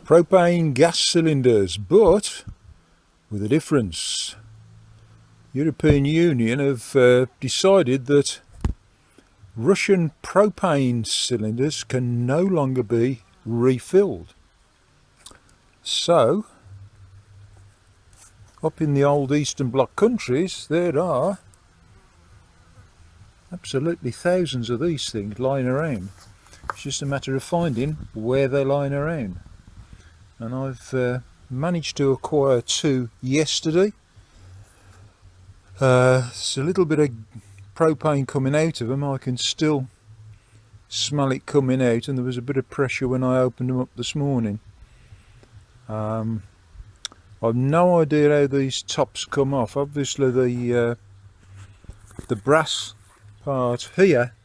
propane gas cylinders, but with a difference. European Union have decided that Russian propane cylinders can no longer be refilled. So, up in the old Eastern Bloc countries, there are absolutely thousands of these things lying around. It's just a matter of finding where they're lying around. And I've managed to acquire two yesterday. There's a little bit of propane coming out of them. I can still smell it coming out, and there was a bit of pressure when I opened them up this morning. I've no idea how these tops come off. Obviously the brass part here,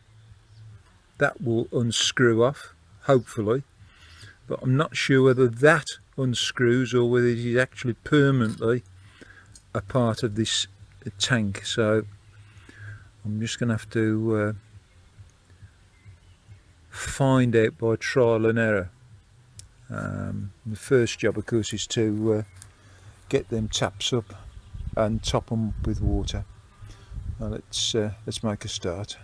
that will unscrew off, hopefully, but I'm not sure whether that unscrews or whether it is actually permanently a part of this tank. So I'm just going to have to find out by trial and error. The first job, of course, is to get them taps up and top them with water. Now let's make a start.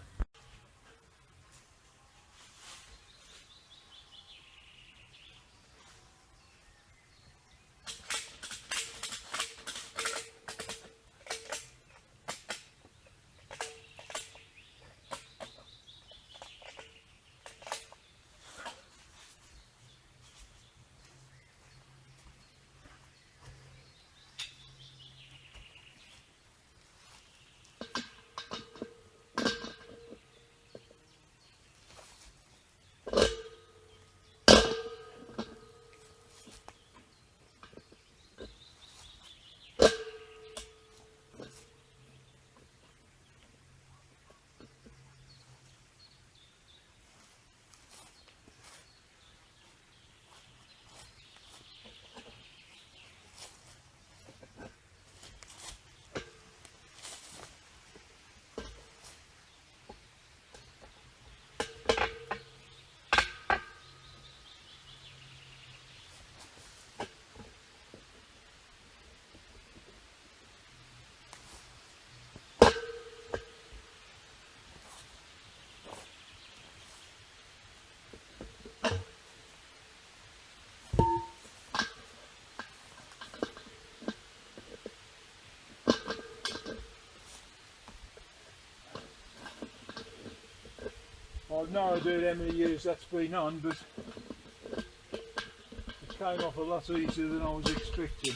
I've no idea how many years that's been on, but it came off a lot easier than I was expecting.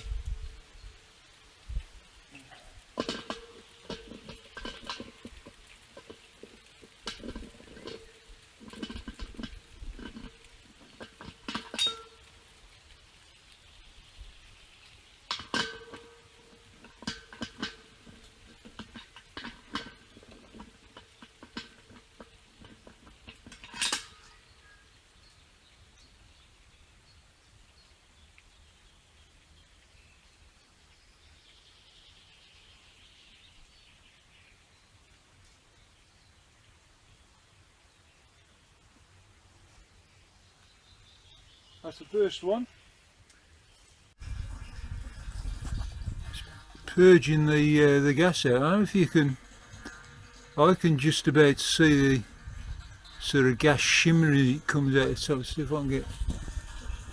That's the first one. Purging the gas out. I don't know if you can. I can just about see the sort of gas shimmering that comes out. So let's see if I can get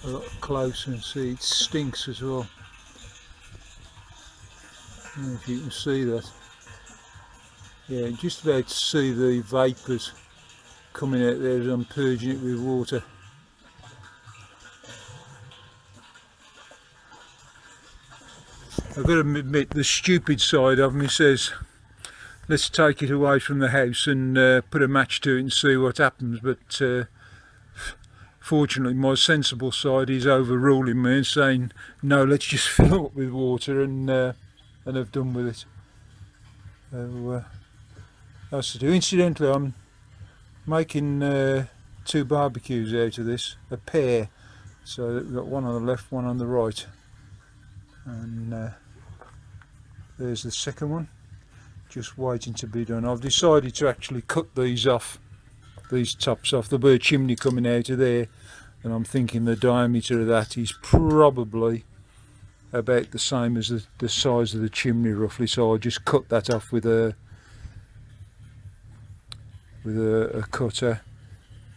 a lot closer and see. It stinks as well. I don't know if you can see that. Yeah, just about see the vapours coming out there as I'm purging it with water. I've got to admit, the stupid side of me says let's take it away from the house and put a match to it and see what happens, but fortunately my sensible side is overruling me and saying no, let's just fill it up with water and have done with it. So that's to do. Incidentally, I'm making two barbecues out of this, a pair, so we've got one on the left, one on the right, and there's the second one, just waiting to be done. I've decided to actually cut these off, these tops off. There'll be a chimney coming out of there, and I'm thinking the diameter of that is probably about the same as the size of the chimney roughly, so I'll just cut that off with a cutter,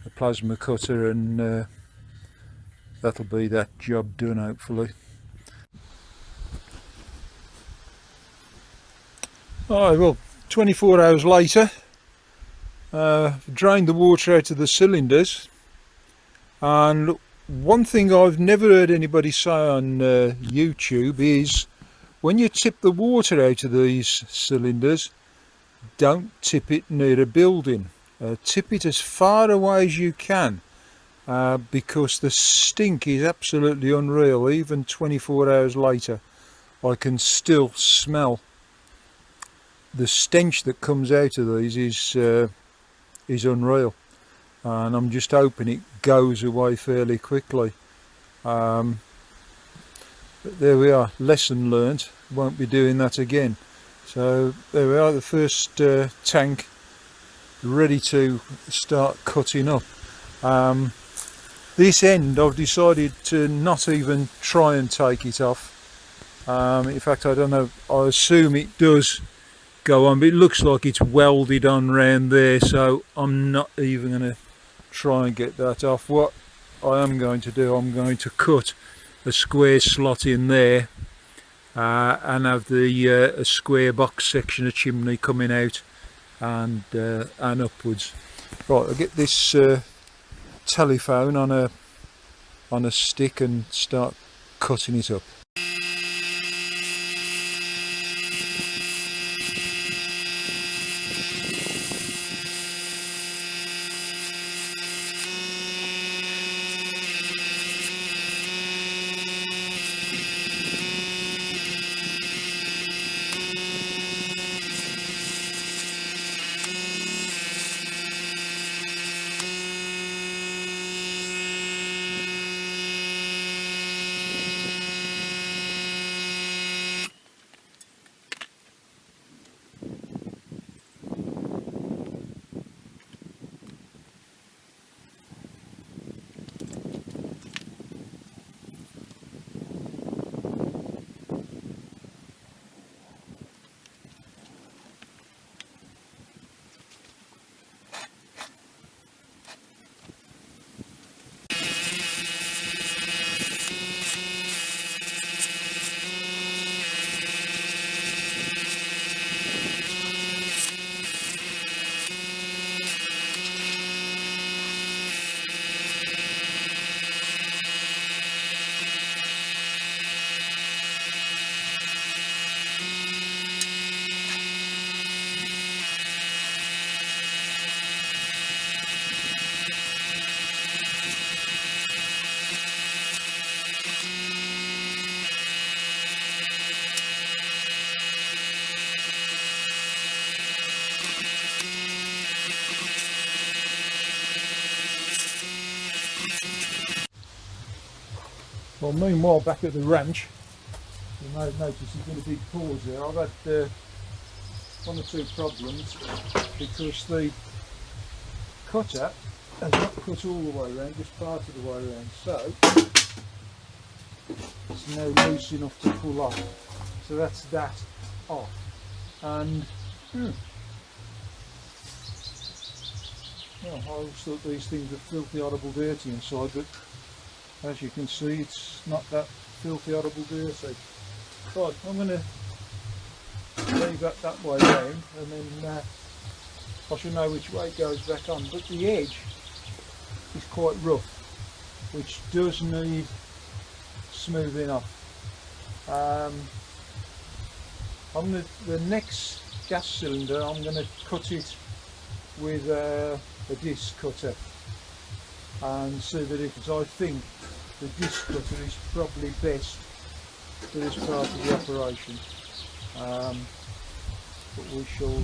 a plasma cutter, and that'll be that job done hopefully. Alright, well 24 hours later, drained the water out of the cylinders, and one thing I've never heard anybody say on YouTube is when you tip the water out of these cylinders, don't tip it near a building. Tip it as far away as you can, because the stink is absolutely unreal. Even 24 hours later I can still smell the stench that comes out of these is unreal, and I'm just hoping it goes away fairly quickly. But there we are, lesson learnt, won't be doing that again. So there we are, the first tank ready to start cutting up. This end I've decided to not even try and take it off. In fact, I don't know, I assume it does go on, but it looks like it's welded on round there, so I'm not even going to try and get that off. What I am going to do, I'm going to cut a square slot in there and have the a square box section of chimney coming out and upwards. Right, I'll get this telephone on a stick and start cutting it up. Well, meanwhile, back at the ranch, you may have noticed there's been a big pause there. I've had one or two problems because the cutter has not cut all the way around, just part of the way around. So it's now loose enough to pull off. So that's that off. And well, I always thought these things were filthy, horrible, dirty inside, but as you can see, it's not that filthy, horrible, dirty. Right, I'm going to leave that way round, and then I shall know which way it goes back on. But the edge is quite rough, which does need smoothing off. The next gas cylinder, I'm going to cut it with a disc cutter and see the difference. I think the disc cutter is probably best for this part of the operation, but we shall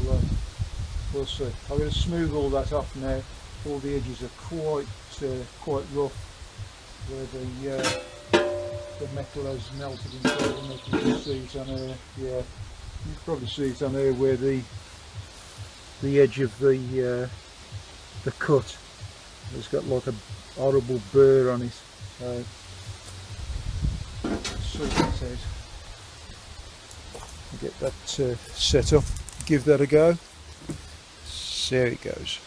we'll see. I'm going to smooth all that off now. All the edges are quite rough where the metal has melted inside, and you can just see it on there. Yeah, you can probably see it on there where the edge of the cut It's got like a horrible burr on it. So let's sort that out. Get that set up, give that a go, see how it goes.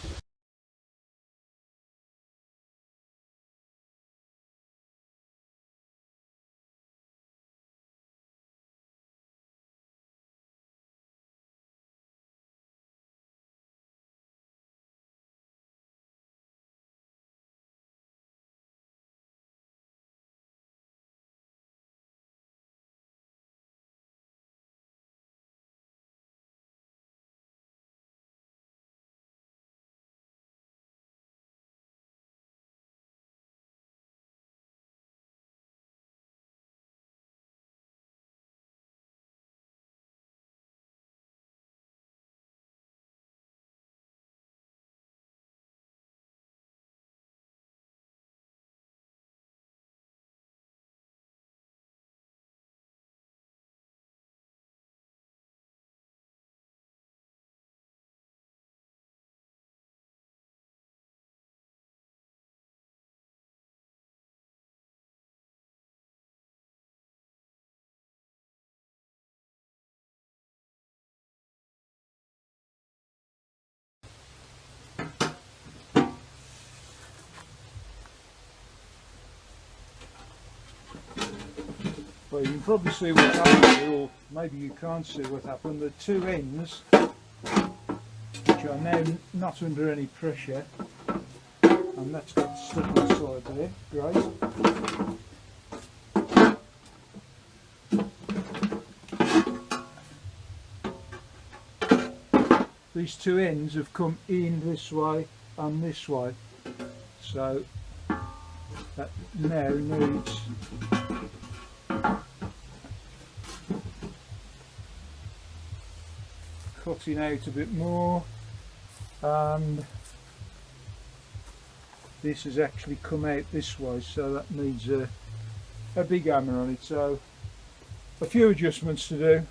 Well, you can probably see what's happened here, or maybe you can't see what happened. The two ends, which are now not under any pressure, and that's got stuck on the side there, great. These two ends have come in this way and this way, so that now needs cutting out a bit more, and this has actually come out this way, so that needs a big hammer on it. So a few adjustments to do,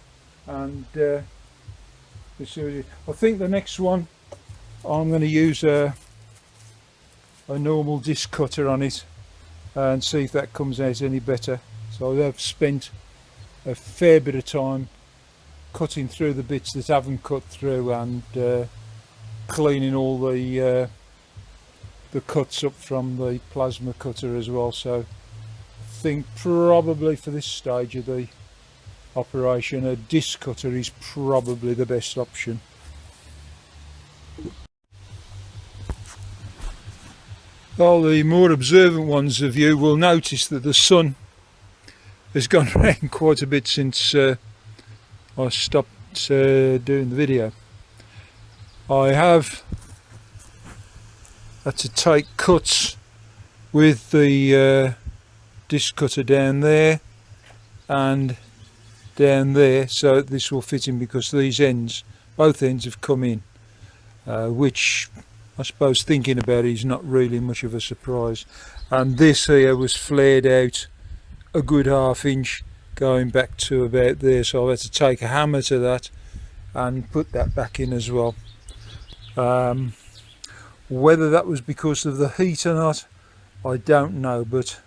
and I think the next one I'm going to use a normal disc cutter on it and see if that comes out any better. So I've spent a fair bit of time cutting through the bits that haven't cut through, and cleaning all the cuts up from the plasma cutter as well. So I think probably for this stage of the operation, a disc cutter is probably the best option. Well, the more observant ones of you will notice that the sun has gone around quite a bit since I stopped doing the video. I have had to take cuts with the disc cutter down there and down there, so this will fit in, because these ends, both ends, have come in, which I suppose thinking about it is not really much of a surprise. And this here was flared out a good ½ inch going back to about there, so I had to take a hammer to that and put that back in as well. Whether that was because of the heat or not, I don't know, but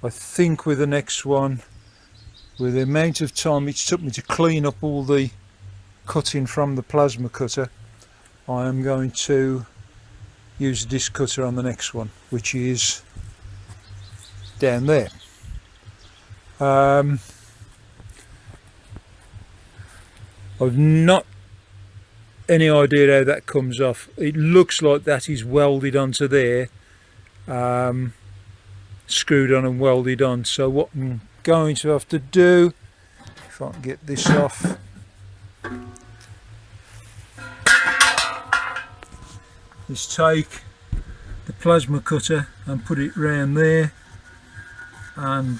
I think with the next one, with the amount of time it took me to clean up all the cutting from the plasma cutter, I am going to use a disc cutter on the next one, which is down there. I've not any idea how that comes off. It looks like that is welded onto there, screwed on and welded on. So what I'm going to have to do, if I can get this off, is take the plasma cutter and put it round there and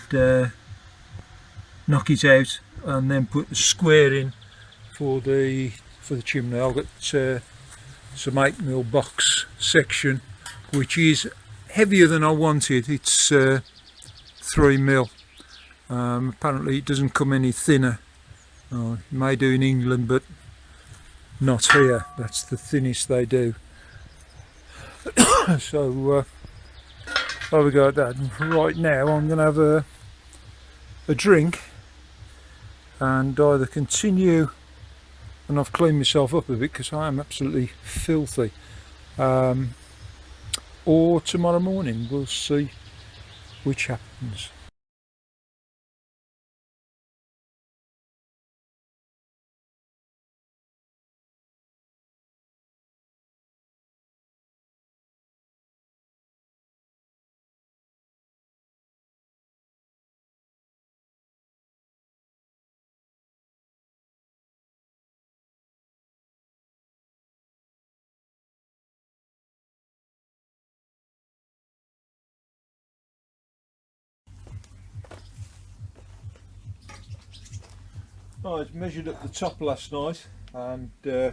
knock it out, and then put the square in for the chimney. I've got some 8mm box section, which is heavier than I wanted. It's 3mm. Apparently it doesn't come any thinner. It may do in England, but not here. That's the thinnest they do. So there we go at that. Right now I'm going to have a drink and either continue, and I've cleaned myself up a bit because I am absolutely filthy, or tomorrow morning we'll see which happens. I measured up the top last night, and as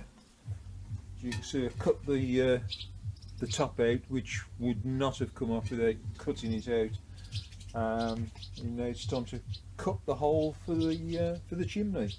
you can see I cut the top out, which would not have come off without cutting it out. And now it's time to cut the hole for the chimney.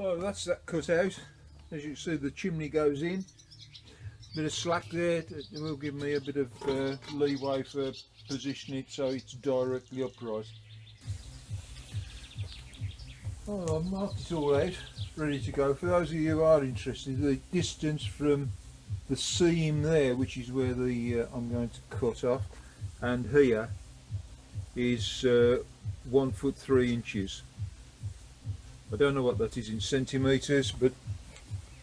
Oh, that's that cut out. As you can see, the chimney goes in. Bit of slack there, it will give me a bit of leeway for positioning it so it's directly upright. Oh, I've marked it all out, ready to go. For those of you who are interested, the distance from the seam there, which is where I'm going to cut off, and here is 1 foot 3 inches. I don't know what that is in centimetres, but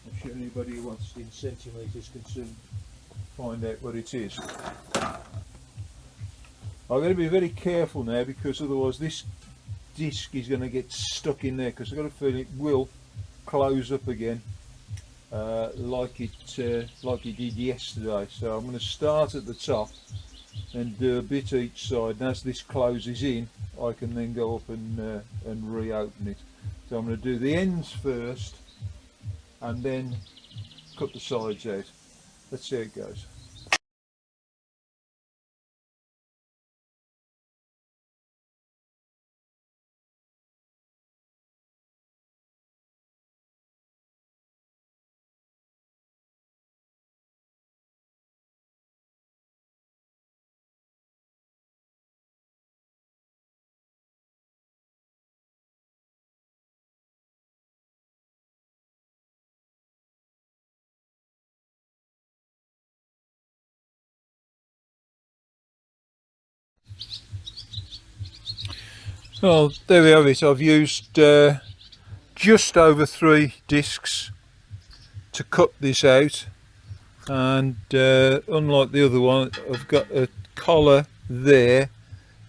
I'm sure anybody who wants it in centimetres can soon find out what it is. I'm going to be very careful now, because otherwise this disc is going to get stuck in there, because I've got a feeling it will close up again like it did yesterday. So I'm going to start at the top and do a bit each side, and as this closes in I can then go up and reopen it. So I'm going to do the ends first and then cut the sides out. Let's see how it goes. Well, there we have it. I've used just over 3 discs to cut this out, and unlike the other one, I've got a collar there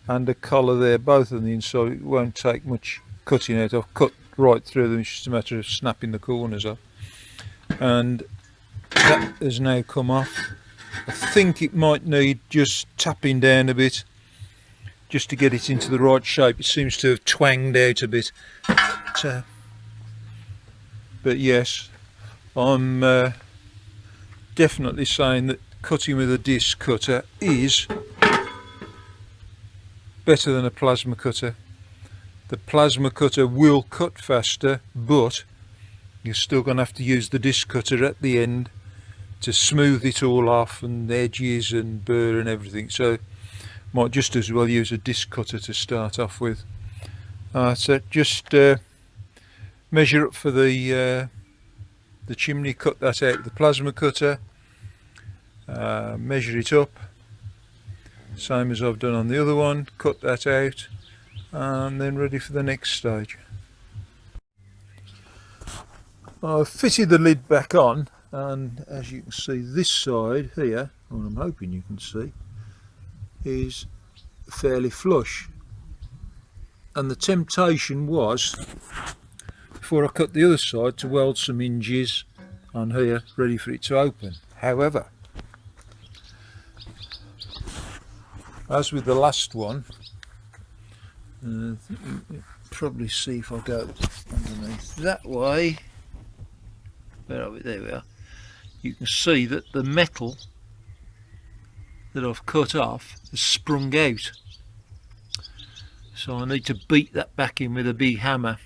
and a collar there, both on the inside. It won't take much cutting out. I've cut right through them, it's just a matter of snapping the corners off, and that has now come off. I think it might need just tapping down a bit just to get it into the right shape. It seems to have twanged out a bit, but yes, I'm definitely saying that cutting with a disc cutter is better than a plasma cutter. The plasma cutter will cut faster, but you're still going to have to use the disc cutter at the end to smooth it all off, and edges and burr and everything. So might just as well use a disc cutter to start off with. So just measure up for the chimney, cut that out with the plasma cutter, measure it up, same as I've done on the other one, cut that out, and then ready for the next stage. I've fitted the lid back on, and as you can see, this side here, or I'm hoping you can see, is fairly flush, and the temptation was before I cut the other side to weld some hinges on here ready for it to open. However, as with the last one, you can probably see if I go underneath that way, where are we? There we are. You can see that the metal that I've cut off has sprung out, so I need to beat that back in with a big hammer.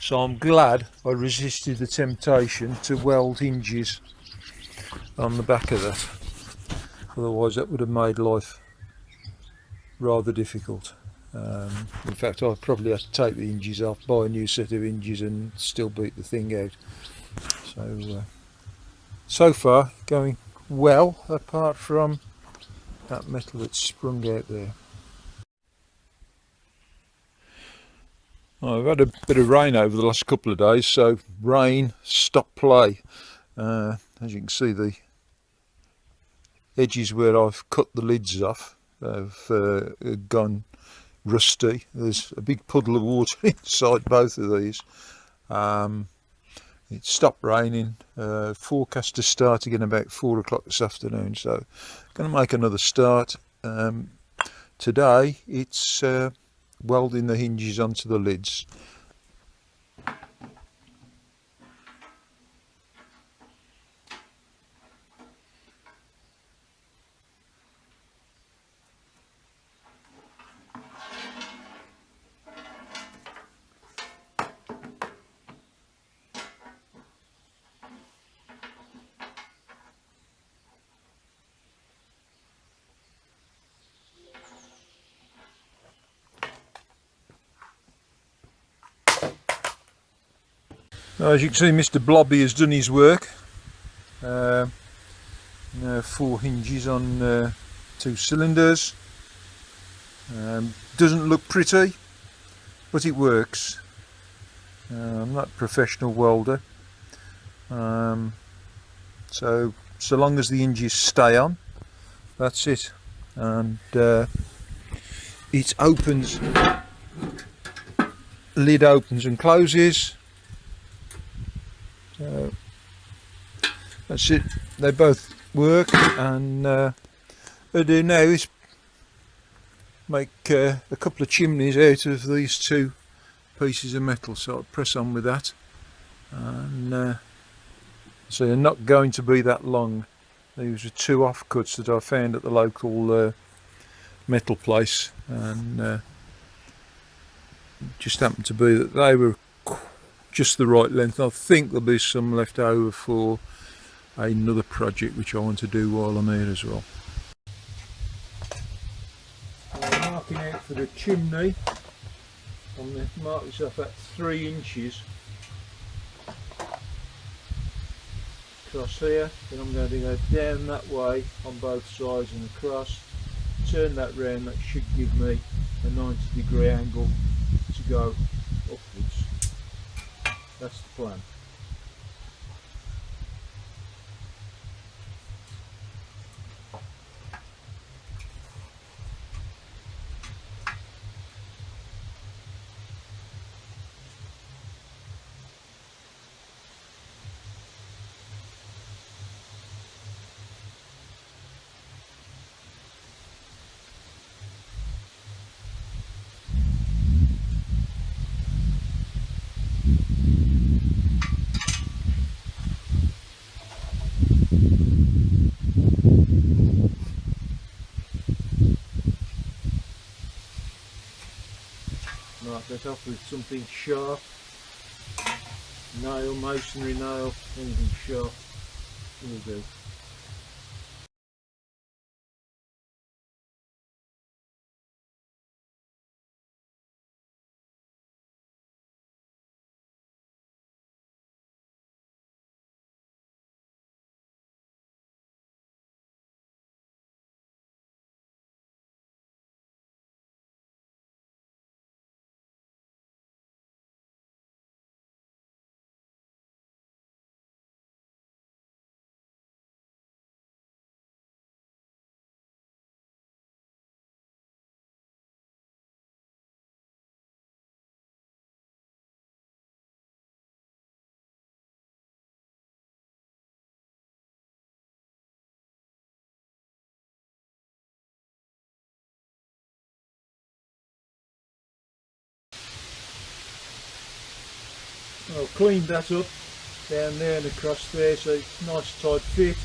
So I'm glad I resisted the temptation to weld hinges on the back of that, otherwise that would have made life rather difficult. In fact, I'd probably have to take the hinges off, buy a new set of hinges and still beat the thing out. So far going well, apart from that metal that's sprung out there. I've had a bit of rain over the last couple of days, so rain, stop play. As you can see, the edges where I've cut the lids off have gone rusty. There's a big puddle of water inside both of these. It stopped raining, forecast to start again about 4 o'clock this afternoon, so going to make another start. Today it's welding the hinges onto the lids. Now, as you can see, Mr. Blobby has done his work. 4 hinges on 2 cylinders. Doesn't look pretty, but it works. I'm not a professional welder, so long as the hinges stay on, that's it. And it opens, lid opens and closes. So that's it, they both work, and what I do now is make a couple of chimneys out of these 2 pieces of metal, so I'll press on with that, and so they're not going to be that long. These are 2 offcuts that I found at the local metal place, and just happened to be that they were just the right length. I think there'll be some left over for another project which I want to do while I'm here as well. I'm marking out for the chimney. I'm going to mark this off at 3 inches across here. Then I'm going to go down that way on both sides and across, turn that round. That should give me a 90-degree angle to go upwards. That's the plan. Mark that off with something sharp, nail, masonry nail, anything sharp will do. I'll clean that up down there and across there so it's nice tight fit.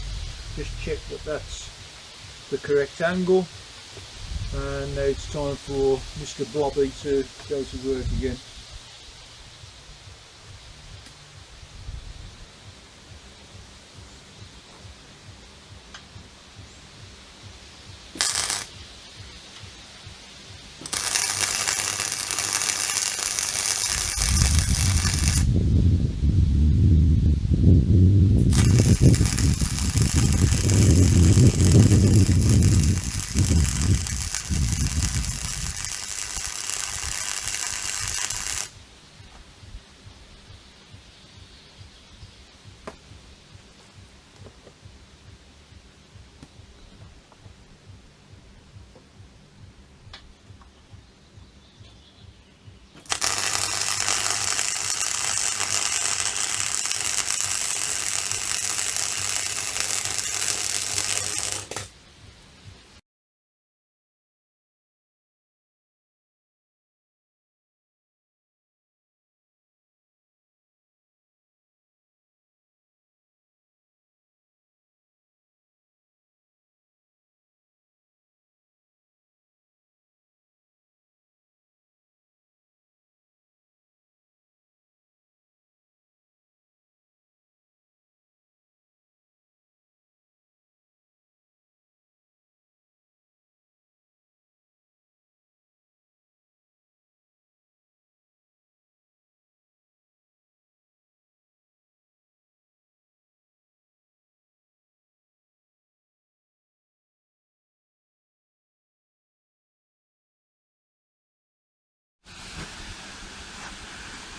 Just check that that's the correct angle, and now it's time for Mr. Blobby to go to work again.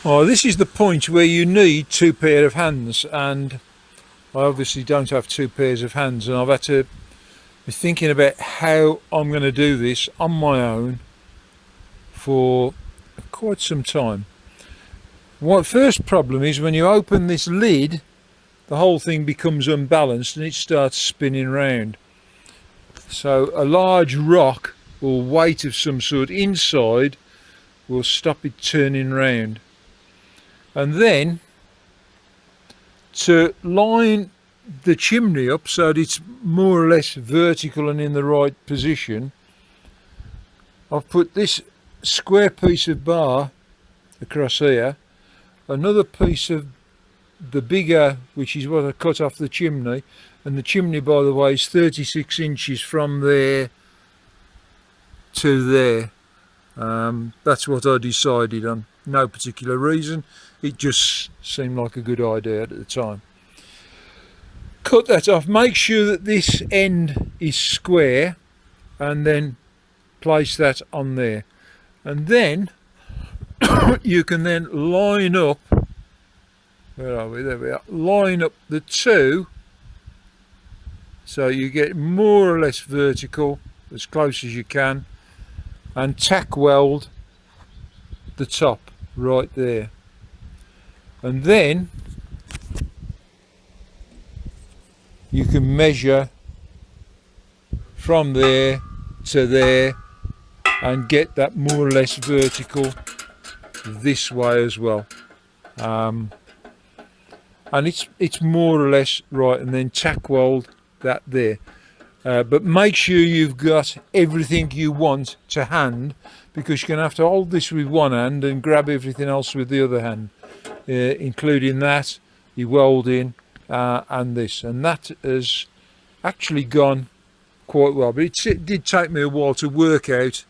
Oh, this is the point where you need two pair of hands, and I obviously don't have two pairs of hands, and I've had to be thinking about how I'm going to do this on my own for quite some time. What first problem is when you open this lid, the whole thing becomes unbalanced and it starts spinning round. So a large rock or weight of some sort inside will stop it turning round. And then to line the chimney up so that it's more or less vertical and in the right position, I've put this square piece of bar across here, another piece of the bigger, which is what I cut off the chimney, and the chimney, by the way, is 36 inches from there to there. That's what I decided on, no particular reason, it just seemed like a good idea at the time. Cut that off, make sure that this end is square, and then place that on there, and then you can then line up, where are we, there we are, line up the two so you get more or less vertical as close as you can, and tack weld the top right there, and then you can measure from there to there and get that more or less vertical this way as well, and it's more or less right, and then tack weld that there. But make sure you've got everything you want to hand, because you're going to have to hold this with one hand and grab everything else with the other hand, including that, your welding, and this. And that has actually gone quite well, but it did take me a while to work out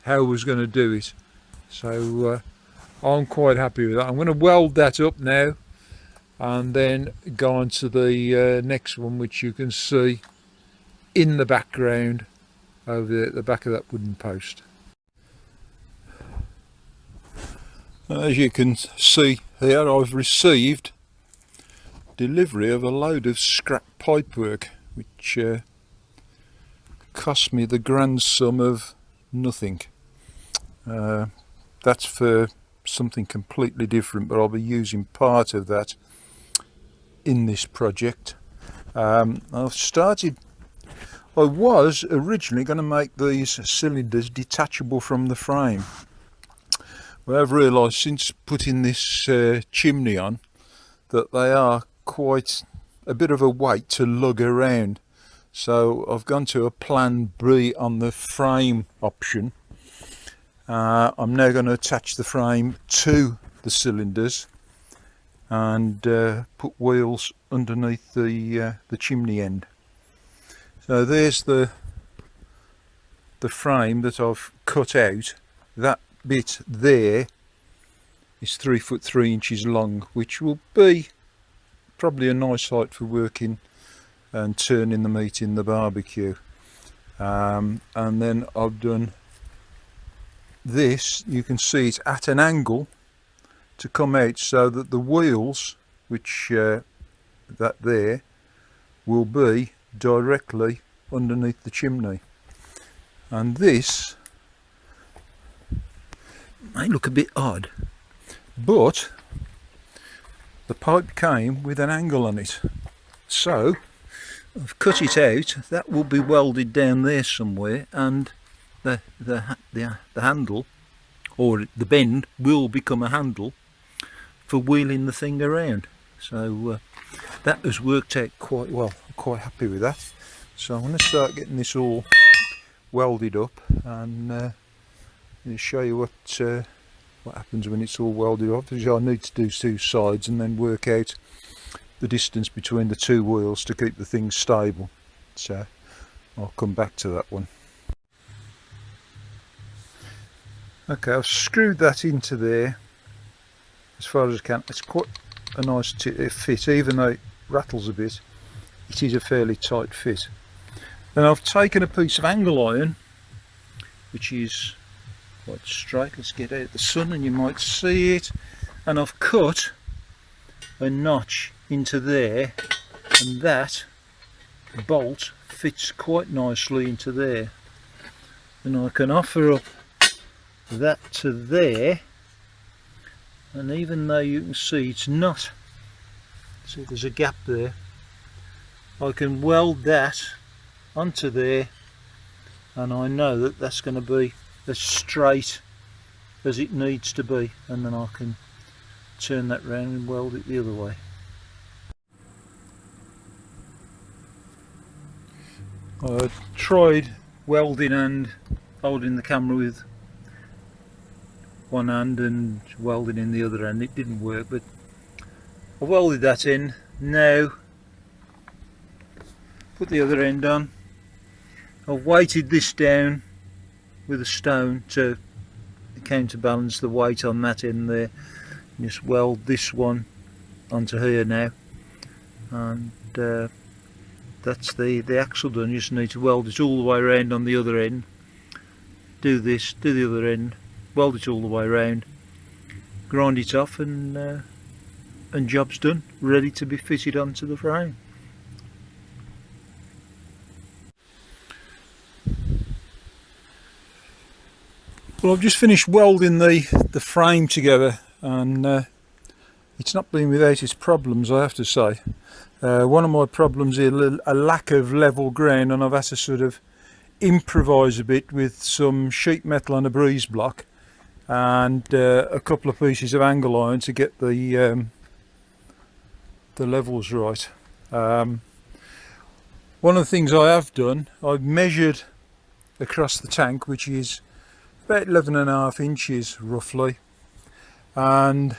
how I was going to do it. So I'm quite happy with that. I'm going to weld that up now and then go on to the next one, which you can see in the background over there at the back of that wooden post. As you can see here, I've received delivery of a load of scrap pipework, which cost me the grand sum of nothing. That's for something completely different, but I'll be using part of that in this project. I was originally going to make these cylinders detachable from the frame, Well, I've realised since putting this chimney on that they are quite a bit of a weight to lug around. So I've gone to a plan B on the frame option. I'm now going to attach the frame to the cylinders and put wheels underneath the chimney end. So there's the frame that I've cut out. That bit there is 3 foot 3 inches long, which will be probably a nice height for working and turning the meat in the barbecue. And then I've done this, you can see it's at an angle to come out so that the wheels, which that there, will be directly underneath the chimney. And this may look a bit odd, but the pipe came with an angle on it, so I've cut it out. That will be welded down there somewhere, and the handle, or the bend, will become a handle for wheeling the thing around. So that has worked out quite well. I'm quite happy with that. So I'm going to start getting this all welded up and show you what happens when it's all welded up. Obviously I need to do 2 sides and then work out the distance between the 2 wheels to keep the thing stable. So I'll come back to that one. Okay, I've screwed that into there as far as I can. It's quite a nice fit, even though it rattles a bit. It is a fairly tight fit. Then I've taken a piece of angle iron, which is quite straight. Let's get out of the sun and you might see it. And I've cut a notch into there, and that bolt fits quite nicely into there. And I can offer up that to there, and even though you can see it's not, see there's a gap there, I can weld that onto there, and I know that that's going to be as straight as it needs to be, and then I can turn that round and weld it the other way. I tried welding and holding the camera with one hand and welding in the other hand. It didn't work, but I welded that in. Now put the other end on. I've weighted this down with a stone to counterbalance the weight on that end there. Just weld this one onto here now, and that's the axle done. You just need to weld it all the way around on the other end. Do this, do the other end, weld it all the way around, grind it off, and job's done, ready to be fitted onto the frame. Well, I've just finished welding the frame together, and it's not been without its problems, I have to say. One of my problems is a lack of level ground, and I've had to sort of improvise a bit with some sheet metal and a breeze block and a couple of pieces of angle iron to get the levels right. One of the things I have done, I've measured across the tank, which is about 11.5 inches roughly, and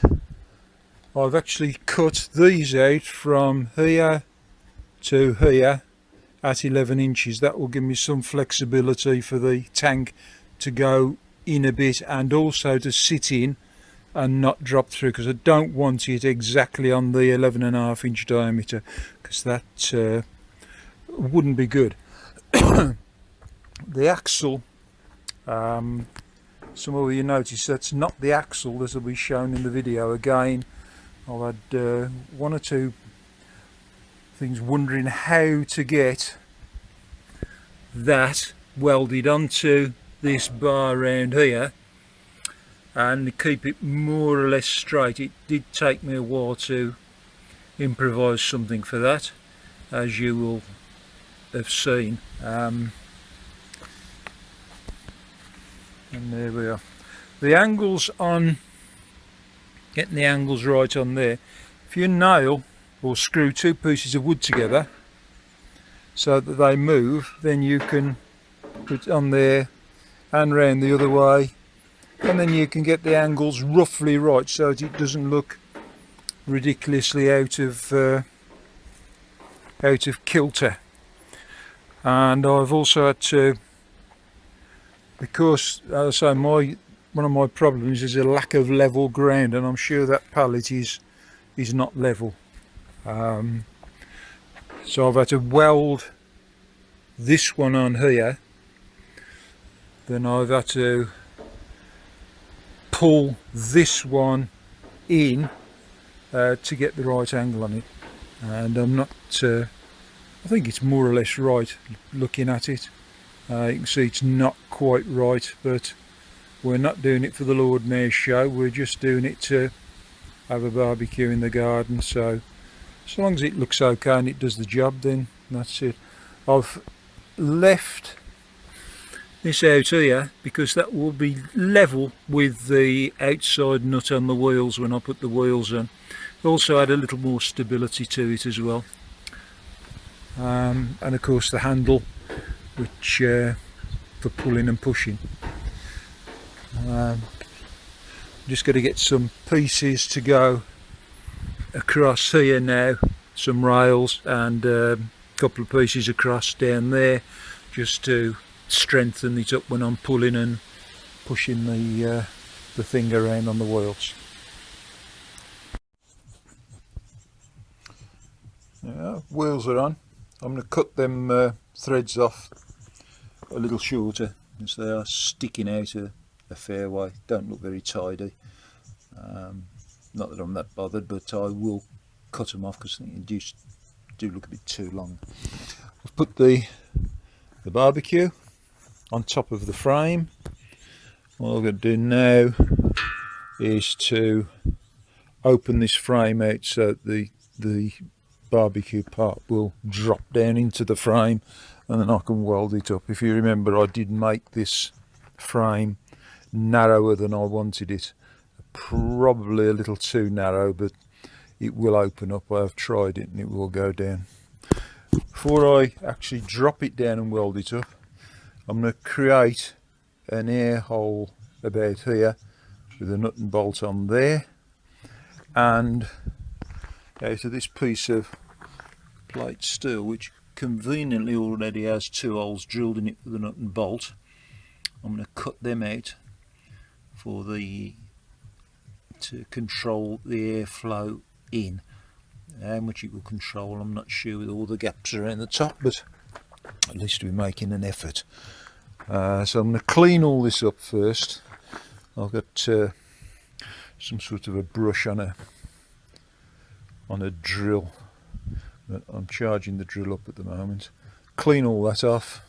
I've actually cut these out from here to here at 11 inches. That will give me some flexibility for the tank to go in a bit, and also to sit in and not drop through, because I don't want it exactly on the 11.5 inch diameter, because that wouldn't be good. The axle, some of you notice that's not the axle that will be shown in the video. Again, I've had one or two things wondering how to get that welded onto this bar around here and keep it more or less straight. It did take me a while to improvise something for that, as you will have seen. And there we are. the angles on, getting the angles right on there, if you nail or screw two pieces of wood together so that they move, then you can put it on there and round the other way, and then you can get the angles roughly right so that it doesn't look ridiculously out of kilter. And I've also had to, because as I say, one of my problems is a lack of level ground, and I'm sure that pallet is not level. So I've had to weld this one on here, then I've had to pull this one in to get the right angle on it, and I'm not I think it's more or less right looking at it. You can see it's not quite right, but we're not doing it for the Lord Mayor's show, we're just doing it to have a barbecue in the garden. So as long as it looks okay and it does the job, then that's it. I've left this out here because that will be level with the outside nut on the wheels when I put the wheels on. Also add a little more stability to it as well. And of course the handle, which for pulling and pushing. Just got to get some pieces to go across here now, some rails and a couple of pieces across down there, just to strengthen it up when I'm pulling and pushing the thing around on the wheels. Yeah, wheels are on. I'm going to cut them threads off a little shorter, as they are sticking out a fair way. Don't look very tidy. Not that I'm that bothered, but I will cut them off because I think they do look a bit too long. I've put the barbecue on top of the frame. What I'm going to do now is to open this frame out so that the barbecue part will drop down into the frame, and then I can weld it up. If you remember, I did make this frame narrower than I wanted it, probably a little too narrow, but it will open up. I have tried it and it will go down. Before I actually drop it down and weld it up, I'm going to create an air hole about here with a nut and bolt on there, and out of this piece of plate steel, which conveniently already has two holes drilled in it for the nut and bolt, I'm going to cut them out for to control the airflow in. How much it will control, I'm not sure with all the gaps around the top, but at least we're making an effort. So I'm going to clean all this up first. I've got some sort of a brush on a drill. I'm charging the drill up at the moment. Clean all that off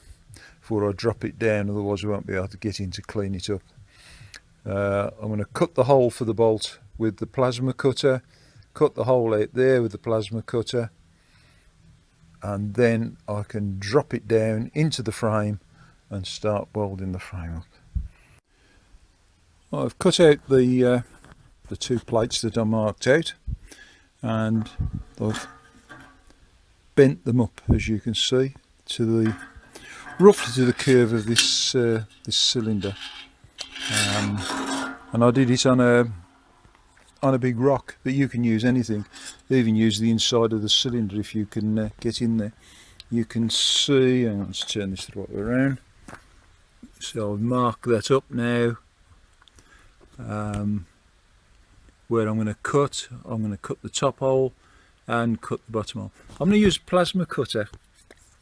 before I drop it down, otherwise I won't be able to get in to clean it up. I'm going to cut the hole for the bolt with the plasma cutter, cut the hole out there with the plasma cutter, and then I can drop it down into the frame and start welding the frame up. I've cut out the two plates that I marked out, and I've bent them up, as you can see, to roughly to the curve of this this cylinder. And I did it on a big rock, but you can use anything, even use the inside of the cylinder if you can get in there. You can see, and let's turn this the right way around. So I'll mark that up now. Where I'm going to cut the top hole and cut the bottom hole. I'm going to use a plasma cutter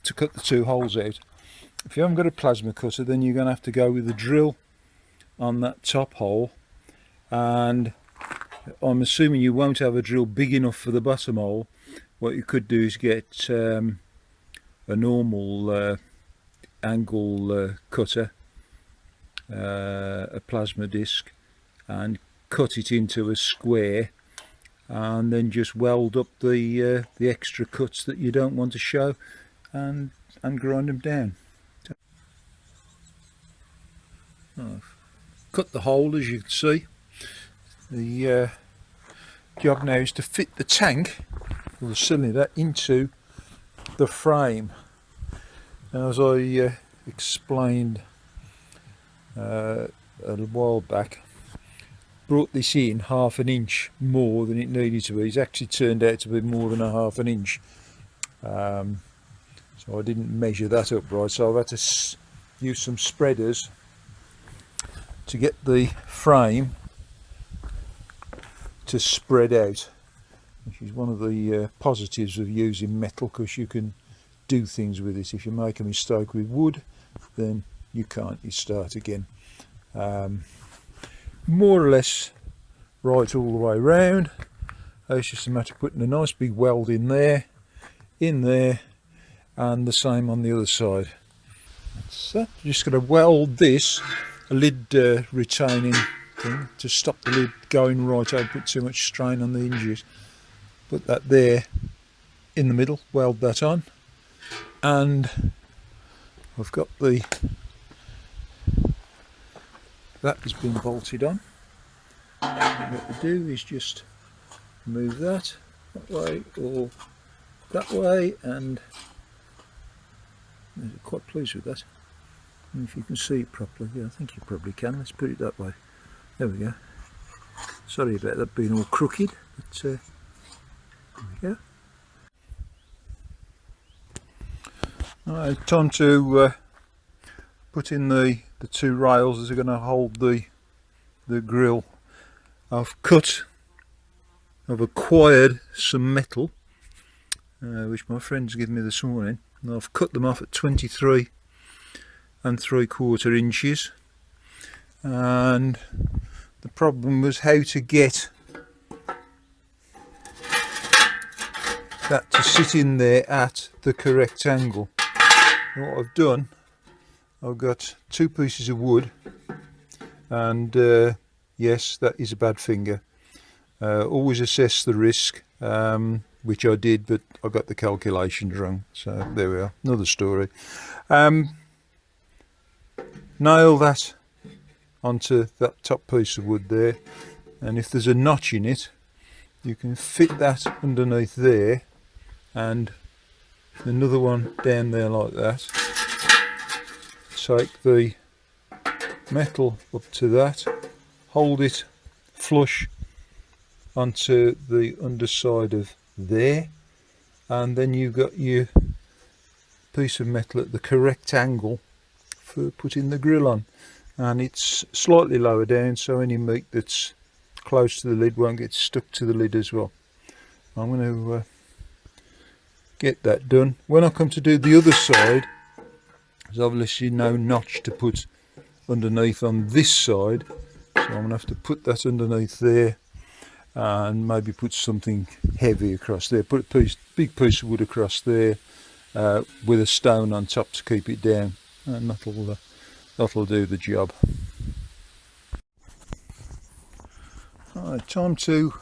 to cut the two holes out. If you haven't got a plasma cutter, then you're going to have to go with a drill on that top hole, and I'm assuming you won't have a drill big enough for the bottom hole. What you could do is get a normal angle cutter, a plasma disc, and cut it into a square, and then just weld up the extra cuts that you don't want to show, and grind them down. cut the hole, as you can see. The job now is to fit the tank or the cylinder into the frame. Now, as I explained a little while back, brought this in half an inch more than it needed to be. It's actually turned out to be more than a half an inch. So I didn't measure that up right, so I've had to use some spreaders to get the frame to spread out, which is one of the positives of using metal, because you can do things with it. If you make a mistake with wood, then you can't, you start again. More or less right all the way round. It's just a matter of putting a nice big weld in there, and the same on the other side. So just going to weld this, a lid retaining thing to stop the lid going right. Don't put too much strain on the hinges. Put that there in the middle, weld that on, and I've got that has been bolted on. What we do is just move that way or that way, and I'm quite pleased with that. And if you can see it properly, yeah, I think you probably can. Let's put it that way. There we go. Sorry about that being all crooked, but there we go. Alright, time to put in the two rails that are going to hold the grill. I've acquired some metal, which my friend's given me this morning, and I've cut them off at 23 3/4 inches, and the problem was how to get that to sit in there at the correct angle. And what I've done, I've got 2 pieces of wood, and yes, that is a bad finger. Always assess the risk, which I did, but I got the calculations wrong, so there we are, another story. Nail that onto that top piece of wood there, and if there's a notch in it, you can fit that underneath there, and another one down there like that. Take the metal up to that, hold it flush onto the underside of there, and then you've got your piece of metal at the correct angle for putting the grill on, and it's slightly lower down so any meat that's close to the lid won't get stuck to the lid as well. I'm going to get that done. When I come to do the other side, there's obviously no notch to put underneath on this side, so I'm going to have to put that underneath there and maybe put something heavy across there. Put a big piece of wood across there with a stone on top to keep it down, and that'll do the job. Alright, time to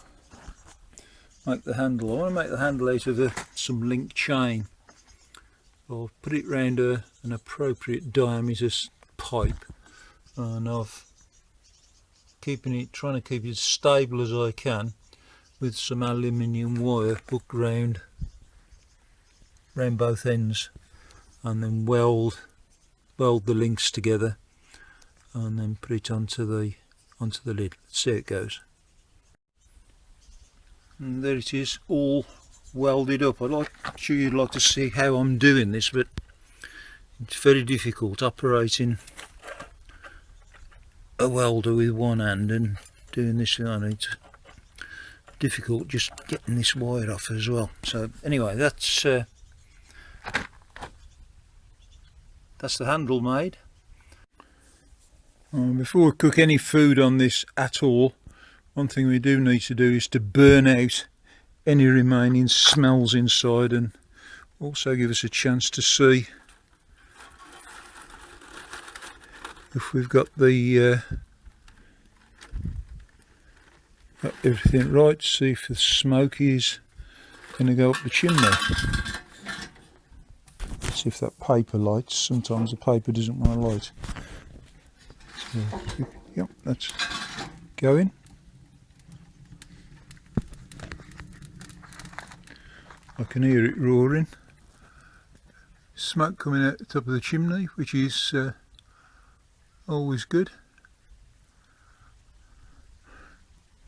make the handle. I want to make the handle out of some link chain. I'll put it round an appropriate diameter pipe, and I've trying to keep it as stable as I can with some aluminium wire hooked round both ends, and then weld the links together, and then put it onto the lid. Let's see how it goes. And there it is, all welded up. I'm sure you'd like to see how I'm doing this, but it's very difficult operating a welder with one hand and doing this with one. It's difficult just getting this wire off as well. So anyway, that's the handle made. Before we cook any food on this at all, one thing we do need to do is to burn out any remaining smells inside, and also give us a chance to see if we've got everything right. See if the smoke is going to go up the chimney. See if that paper lights. Sometimes the paper doesn't want to light. So Yep, that's going. I can hear it roaring. Smoke coming out the top of the chimney, which is always good.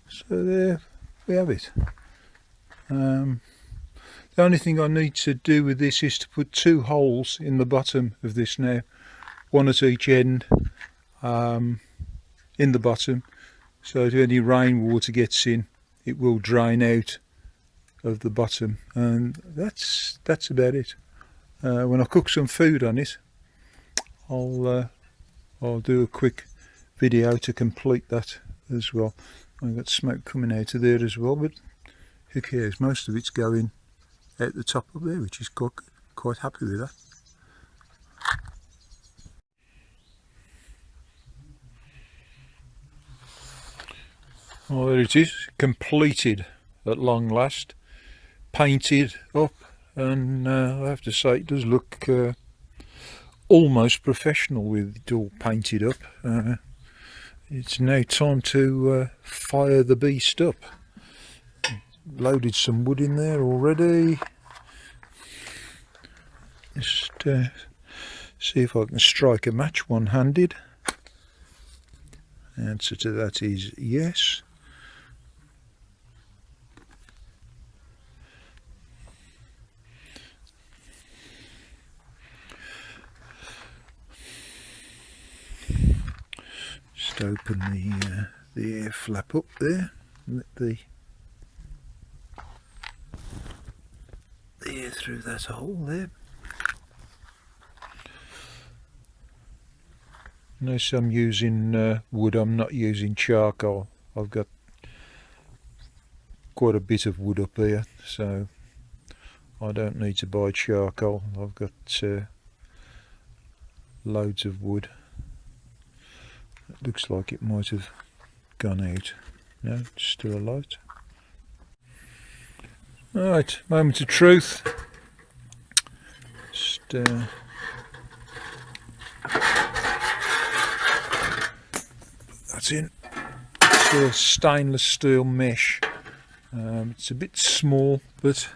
So there we have it. The only thing I need to do with this is to put 2 holes in the bottom of this now, one at each end, in the bottom, so if any rainwater gets in it will drain out of the bottom, and that's about it. When I cook some food on it, I'll do a quick video to complete that as well. I've got smoke coming out of there as well, but who cares? Most of it's going out the top up there, which is quite happy with that. Well, there it is, completed at long last, painted up, and I have to say it does look almost professional with it all painted up. It's now time to fire the beast up. Loaded some wood in there already. Just see if I can strike a match one-handed. The answer to that is yes. Just open the air flap up there, let the air through that hole there. Notice I'm using wood, I'm not using charcoal. I've got quite a bit of wood up here, so I don't need to buy charcoal. I've got loads of wood. It looks like it might have gone out. No, it's still alight. Alright, moment of truth. Just that's in. It's a stainless steel mesh. It's a bit small, but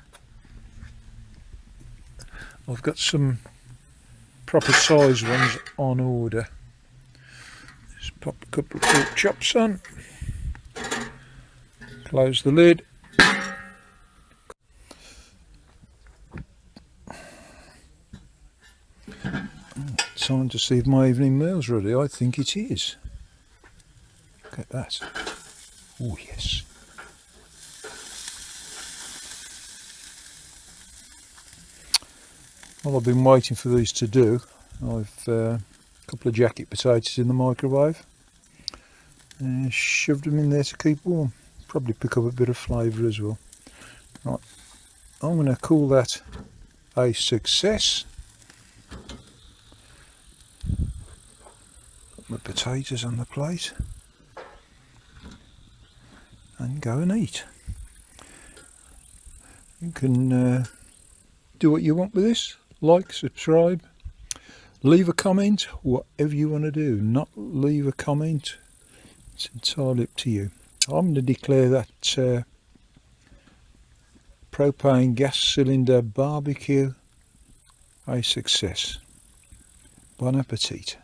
I've got some proper size ones on order. Just pop a couple of pork chops on, close the lid. Time to see if my evening meal's ready. I think it is. Look at that. Oh yes. Well, I've been waiting for these to do. I've a couple of jacket potatoes in the microwave. Shoved them in there to keep warm. Probably pick up a bit of flavour as well. Right, I'm going to call that a success. Put my potatoes on the plate and go and eat. You can do what you want with this. Like, subscribe, leave a comment, whatever you want to do. Not leave a comment, it's entirely up to you. I'm going to declare that propane gas cylinder barbecue a success. Bon appetit.